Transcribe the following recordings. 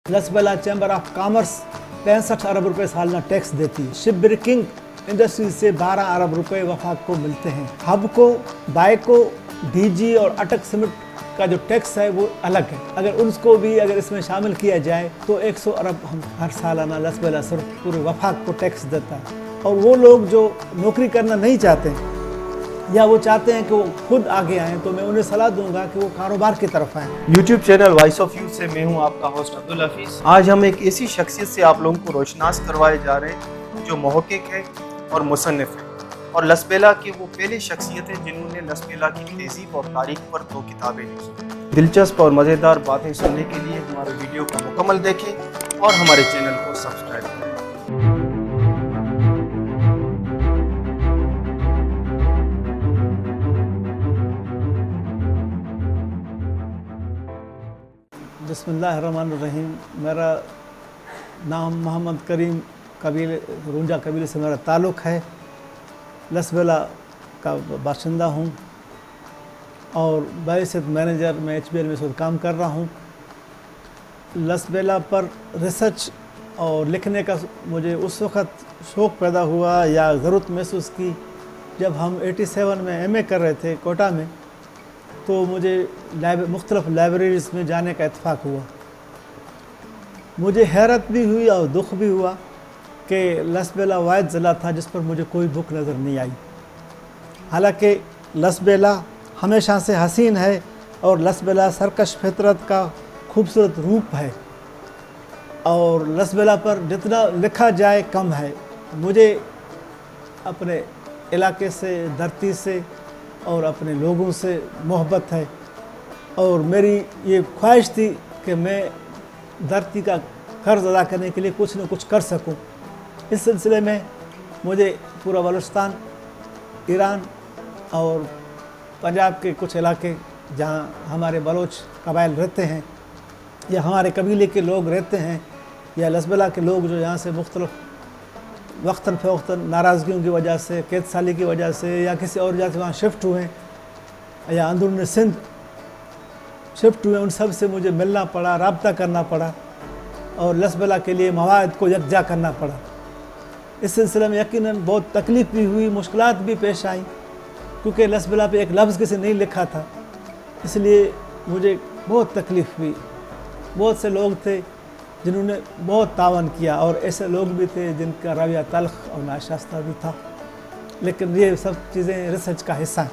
Lasbela chamber of commerce 65 अरब रुपए सालाना tax देती है। शिप ब्रेकिंग इंडस्ट्री से 12 अरब रुपए वफाक को मिलते हैं। हब को, बायको, डीजी और अटक सीमेंट का जो टैक्स है वो अलग है। अगर उसको भी अगर इसमें शामिल किया जाए तो 100 अरब हम हर सालाना लसबेला सिर्फ पूरे वफाक को टैक्स देता है। और वो लोग जो नौकरी करना नहीं चाहते या वो चाहते हैं कि वो खुद आगे आएँ, तो मैं उन्हें सलाह दूंगा कि वो कारोबार की तरफ आएँ। YouTube channel voice of youth से मैं हूं आपका होस्ट अब्दुल हफीज। आज हम एक ऐसी शख्सियत से आप लोगों को रोशनास करवाए जा रहे हैं जो मुहक्किक है और मुसन्निफ है और लसबेला की वो पहली शख्सियत है जिन्होंने लसबेला की तहजीब और तारीख पर 2 किताबें लिखी। दिलचस्प और मज़ेदार बातें सुनने के लिए हमारे वीडियो को मुकम्मल देखें और हमारे चैनल को सब्सक्राइब करें। बिस्मिल्लाहिर्रहमानिर्रहीम। मेरा नाम मोहम्मद करीम, कबीले रुंजा कबीले से मेरा ताल्लुक़ है। लसबेला का बाशिंदा हूँ और बाइसेत मैनेजर मैं HBL में इस वक्त काम कर रहा हूँ। लसबेला पर रिसर्च और लिखने का मुझे उस वक़्त शौक़ पैदा हुआ या ज़रूरत महसूस की जब हम 87 में MA कर रहे थे कोटा में, तो मुझे मुख्तलिफ़ लाइब्रेरीज़ में जाने का इत्तेफाक हुआ। मुझे हैरत भी हुई और दुख भी हुआ कि लसबेला वाहिद ज़िला था जिस पर मुझे कोई बुक नज़र नहीं आई। हालांकि लसबेला हमेशा से हसीन है और लसबेला सरकश फितरत का खूबसूरत रूप है और लसबेला पर जितना लिखा जाए कम है। मुझे अपने इलाके से, धरती से और अपने लोगों से मोहब्बत है और मेरी ये ख्वाहिश थी कि मैं धरती का कर्ज अदा करने के लिए कुछ न कुछ कर सकूं। इस सिलसिले में मुझे पूरा बलूचिस्तान, ईरान और पंजाब के कुछ इलाके जहां हमारे बलोच कबाइल रहते हैं या हमारे कबीले के लोग रहते हैं या लसबेला के लोग जो यहाँ से मुख्तलिफ़ वक्तन फ़वक्तन नाराज़गियों की वजह से, कैद साली की वजह से या किसी और वजह से वहाँ शिफ्ट हुए या अंदरून सिंध शिफ्ट हुए, उन सब से मुझे मिलना पड़ा, रब्ता करना पड़ा और लसबेला के लिए मवाद को यकजा करना पड़ा। इस सिलसिले में यकीनन बहुत तकलीफ़ भी हुई, मुश्किलात भी पेश आई क्योंकि लसबेला पे एक लफ्ज़ किसी नहीं लिखा था, इसलिए मुझे बहुत तकलीफ़ हुई। बहुत से लोग थे जिन्होंने बहुत तावन किया और ऐसे लोग भी थे जिनका रवैया तल्ख़ और नाशास्ता भी था, लेकिन ये सब चीज़ें रिसर्च का हिस्सा हैं।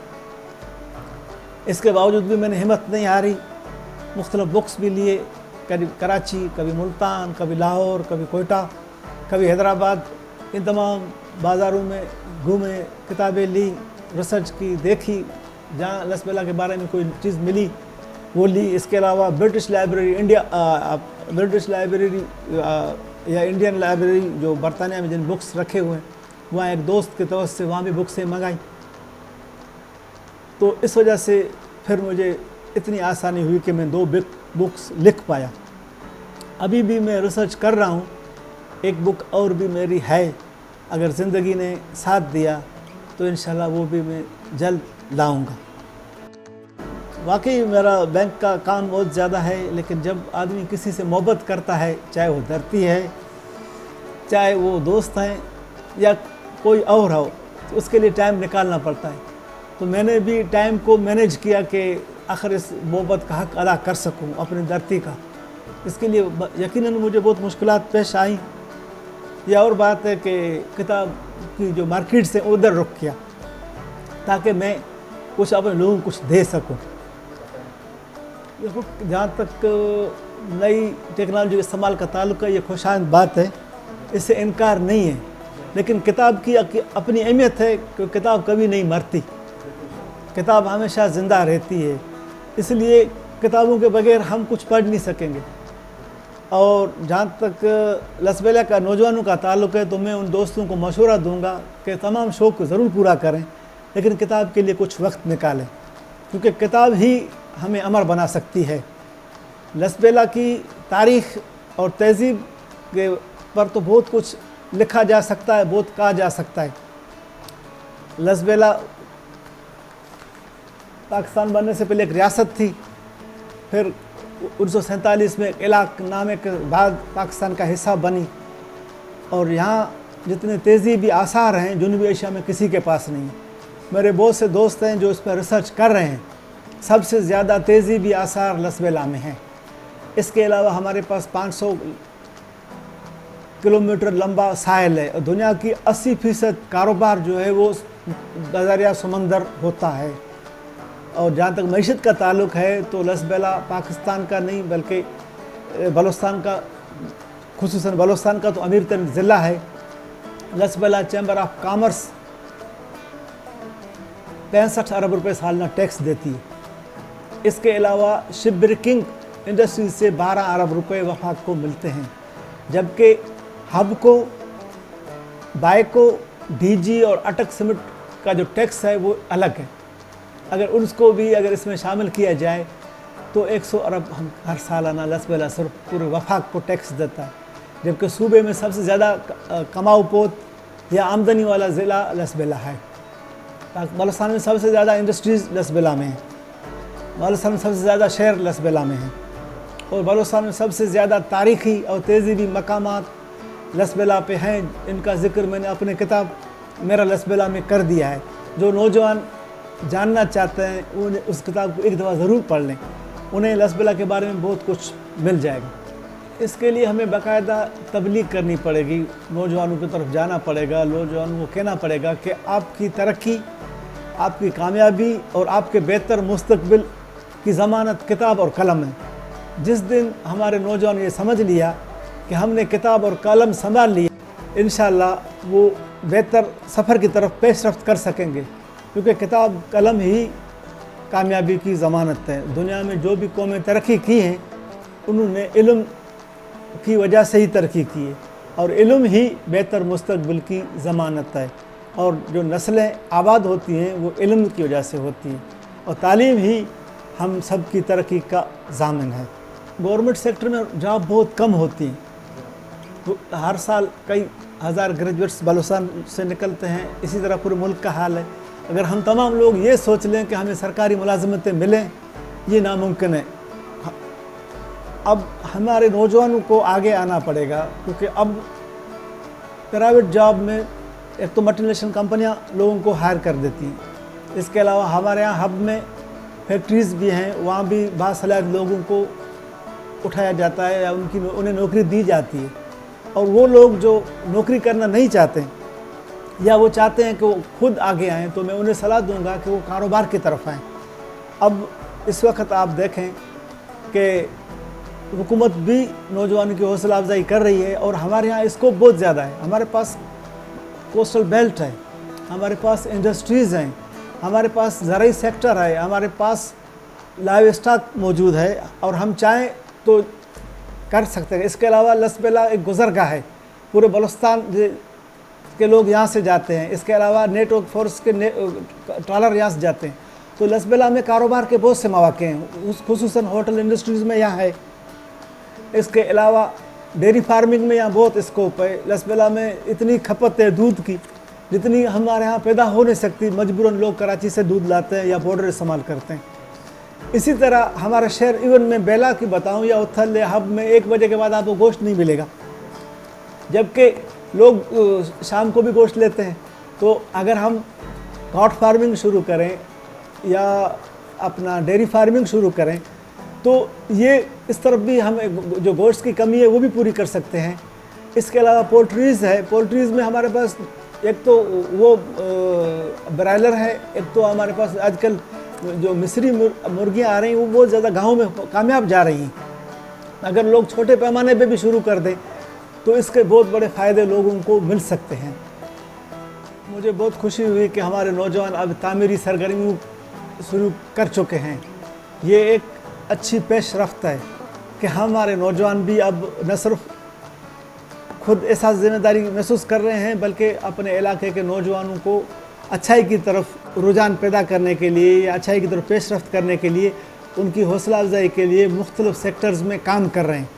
इसके बावजूद भी मैंने हिम्मत नहीं हारी, मुख्तलिफ़ बुक्स भी लिए, कभी कराची, कभी मुल्तान, कभी लाहौर, कभी कोयटा, कभी हैदराबाद, इन तमाम बाज़ारों में घूमे, किताबें ली, रिसर्च की, देखी, जहाँ लसबेला के बारे में कोई चीज़ मिली वो ली। इसके अलावा ब्रिटिश लाइब्रेरी या इंडियन लाइब्रेरी जो बरतानिया में जिन बुक्स रखे हुए हैं, वहाँ एक दोस्त के तवज्जो से वहाँ भी बुक्सें मंगाई। तो इस वजह से फिर मुझे इतनी आसानी हुई कि मैं 2 बुक्स लिख पाया। अभी भी मैं रिसर्च कर रहा हूँ, एक बुक और भी मेरी है, अगर ज़िंदगी ने साथ दिया तो इंशाल्लाह वो भी मैं जल्द लाऊंगा। वाकई मेरा बैंक का काम बहुत ज़्यादा है, लेकिन जब आदमी किसी से मोहब्बत करता है, चाहे वो धरती है, चाहे वो दोस्त हैं या कोई और हो, तो उसके लिए टाइम निकालना पड़ता है। तो मैंने भी टाइम को मैनेज किया कि आखिर इस मोहब्बत का हक़ अदा कर सकूं अपनी धरती का। इसके लिए यकीनन मुझे बहुत मुश्किलात पेश आई। यह और बात है कि किताब की जो मार्केट से उधर रुख किया ताकि मैं कुछ अपने लोगों को कुछ दे सकूं। देखो, जहाँ तक नई टेक्नोलॉजी के इस्तेमाल का ताल्लुक़ है, ये खुशाइंद बात है, इससे इनकार नहीं है, लेकिन किताब की अपनी अहमियत है कि किताब कभी नहीं मरती, किताब हमेशा ज़िंदा रहती है। इसलिए किताबों के बगैर हम कुछ पढ़ नहीं सकेंगे। और जहाँ तक लसबेला का नौजवानों का ताल्लुक़ है, तो मैं उन दोस्तों को मशवरा दूँगा कि तमाम शौक़ को ज़रूर पूरा करें, लेकिन किताब के लिए कुछ वक्त निकालें, क्योंकि किताब ही हमें अमर बना सकती है। लसबेला की तारीख़ और तहज़ीब के पर तो बहुत कुछ लिखा जा सकता है, बहुत कहा जा सकता है। लसबेला पाकिस्तान बनने से पहले एक रियासत थी, फिर 1947 में इलाक नामे के बाद पाकिस्तान का हिस्सा बनी, और यहाँ जितने तेज़ी भी आसार हैं जनूबी एशिया में किसी के पास नहीं। मेरे बहुत से दोस्त हैं जो इस पर रिसर्च कर रहे हैं, सबसे ज़्यादा तेज़ी भी आसार लसबेला में हैं। इसके अलावा हमारे पास 500 किलोमीटर लंबा साहिल है, और दुनिया की 80% कारोबार जो है वो दरिया समंदर होता है। और जहाँ तक मईशत का ताल्लुक़ है तो लसबेला पाकिस्तान का नहीं बल्कि बलूचिस्तान का, खुसूसन बलूचिस्तान का तो अमीर तरीन ज़िला है। लसबेला चैम्बर ऑफ कॉमर्स 65 अरब रुपए सालाना टैक्स देती है। इसके अलावा शिप ब्रेकिंग इंडस्ट्री से 12 अरब रुपए वफाक को मिलते हैं, जबकि हब को, बाइको, डीजी और अटक सीमेंट का जो टैक्स है वो अलग है। अगर उसको भी अगर इसमें शामिल किया जाए तो 100 अरब हम हर सालाना लसबेला सिर्फ पूरे वफाक को टैक्स देता है, जबकि सूबे में सबसे ज़्यादा कमाऊ पोत या आमदनी वाला ज़िला लसबेला है। बलूचिस्तान में सबसे ज़्यादा इंडस्ट्रीज़ लसबेला में है, बलूचिस्तान में सबसे ज़्यादा शहर लसबेला में है, और बलूचिस्तान में सबसे ज़्यादा तारीख़ी और तहज़ीबी मकामात लसबेला पे हैं। इनका ज़िक्र मैंने अपने किताब मेरा लसबेला में कर दिया है। जो नौजवान जानना चाहते हैं उन्हें उस किताब को एक दफ़ा ज़रूर पढ़ लें, उन्हें लसबेला के बारे में बहुत कुछ मिल जाएगा। इसके लिए हमें बाकायदा तबलीग करनी पड़ेगी, नौजवानों की तरफ जाना पड़ेगा, नौजवानों को कहना पड़ेगा कि आपकी तरक्की, आपकी कामयाबी और आपके बेहतर मुस्तकबिल की ज़मानत किताब और कलम है। जिस दिन हमारे नौजवान ये समझ लिया कि हमने किताब और कलम संभाल लिया, इंशाअल्लाह वो बेहतर सफ़र की तरफ पेशरफ्त कर सकेंगे, क्योंकि किताब कलम ही कामयाबी की ज़मानत है। दुनिया में जो भी कौमें तरक्की की हैं उन्होंने इल्म की वजह से ही तरक्की की है, और इल्म ही बेहतर मुस्तकबिल की ज़मानत है। और जो नस्लें आबाद होती हैं वो इल्म की वजह से होती हैं, और तालीम ही हम सब की तरक्की का ज़ामिन है। गवर्नमेंट सेक्टर में जॉब बहुत कम होती हैं, हर साल कई हज़ार ग्रेजुएट्स बलूचिस्तान से निकलते हैं। इसी तरह पूरे मुल्क का हाल है। अगर हम तमाम लोग ये सोच लें कि हमें सरकारी मुलाजमतें मिलें, ये नामुमकिन है। अब हमारे नौजवानों को आगे आना पड़ेगा, क्योंकि अब प्राइवेट जॉब में एक तो मल्टीनेशनल कंपनियां लोगों को हायर कर देती हैं, इसके अलावा हमारे यहाँ हब में फैक्ट्रीज़ भी हैं, वहाँ भी बासलाहियत लोगों को उठाया जाता है या उन्हें नौकरी दी जाती है। और वो लोग जो नौकरी करना नहीं चाहते या वो चाहते हैं कि वो खुद आगे आएँ, तो मैं उन्हें सलाह दूंगा कि वो कारोबार की तरफ आएँ। अब इस वक्त आप देखें कि हुकूमत भी नौजवानों की हौसला अफजाई कर रही है, और हमारे यहाँ स्कोप बहुत ज़्यादा है। हमारे पास कोस्टल बेल्ट है, हमारे पास इंडस्ट्रीज़ हैं, हमारे पास ज़राई सेक्टर है, हमारे पास लाइव स्टॉक मौजूद है, और हम चाहें तो कर सकते हैं। इसके अलावा लसबेला एक गुज़रगाह है, पूरे बलूचिस्तान के लोग यहाँ से जाते हैं। इसके अलावा नेटवर्क फोर्स के ट्रालर यहाँ से जाते हैं। तो लसबेला में कारोबार के बहुत से मौके हैं, खुसूसन होटल इंडस्ट्रीज़ में यहाँ है। इसके अलावा डेयरी फार्मिंग में यहाँ बहुत स्कोप है। लसबेला में इतनी खपत है दूध की जितनी हमारे यहाँ पैदा हो नहीं सकती, मजबूरन लोग कराची से दूध लाते हैं या बॉर्डर इस्तेमाल करते हैं। इसी तरह हमारा शहर, इवन मैं बेला की बताऊँ या उथल या हब में 1 बजे के बाद आपको गोश्त नहीं मिलेगा, जबकि लोग शाम को भी गोश्त लेते हैं। तो अगर हम गॉट फार्मिंग शुरू करें या अपना डेयरी फार्मिंग शुरू करें तो ये इस तरफ भी हम जो गोश्त की कमी है वो भी पूरी कर सकते हैं। इसके अलावा पोल्ट्रीज़ है, पोल्ट्रीज़ में हमारे पास एक तो वो ब्रायलर है, एक तो हमारे पास आजकल जो मिस्री मुर्गियाँ आ रही हैं वो बहुत ज़्यादा गाँव में कामयाब जा रही हैं। अगर लोग छोटे पैमाने पे भी शुरू कर दें तो इसके बहुत बड़े फ़ायदे लोगों को मिल सकते हैं। मुझे बहुत खुशी हुई कि हमारे नौजवान अब तामीरी सरगर्मियों शुरू कर चुके हैं। ये एक अच्छी पेशरफ्त है कि हमारे नौजवान भी अब न सिर्फ खुद ऐसा ज़िम्मेदारी महसूस कर रहे हैं बल्कि अपने इलाके के नौजवानों को अच्छाई की तरफ रुझान पैदा करने के लिए या अच्छाई की तरफ पेशरफ्त करने के लिए, उनकी हौसला अफजाई के लिए मुख्तलिफ़ सेक्टर्स में काम कर रहे हैं।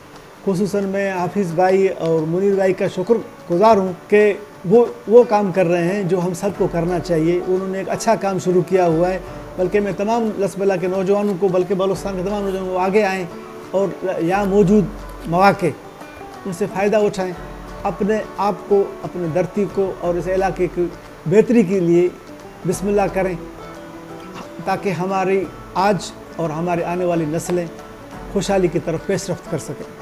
खुसूसन मैं हाफिज़ भाई और मुनीर भाई का शुक्रगुज़ार हूँ कि वो काम कर रहे हैं जो हम सबको करना चाहिए। उन्होंने एक अच्छा काम शुरू किया हुआ है, बल्कि मैं तमाम लसबेला के नौजवानों को, बल्कि बलूचिस्तान के तमाम नौजवानों को आगे आएँ اور यहाँ موجود مواقع ان سے فائدہ اٹھائیں، اپنے آپ کو، اپنے دھرتی کو اور اس علاقے کی بہتری کے لیے بسم اللہ کریں، تاکہ ہماری آج اور ہماری آنے والی نسلیں خوشحالی کی طرف پیش رفت کر سکیں۔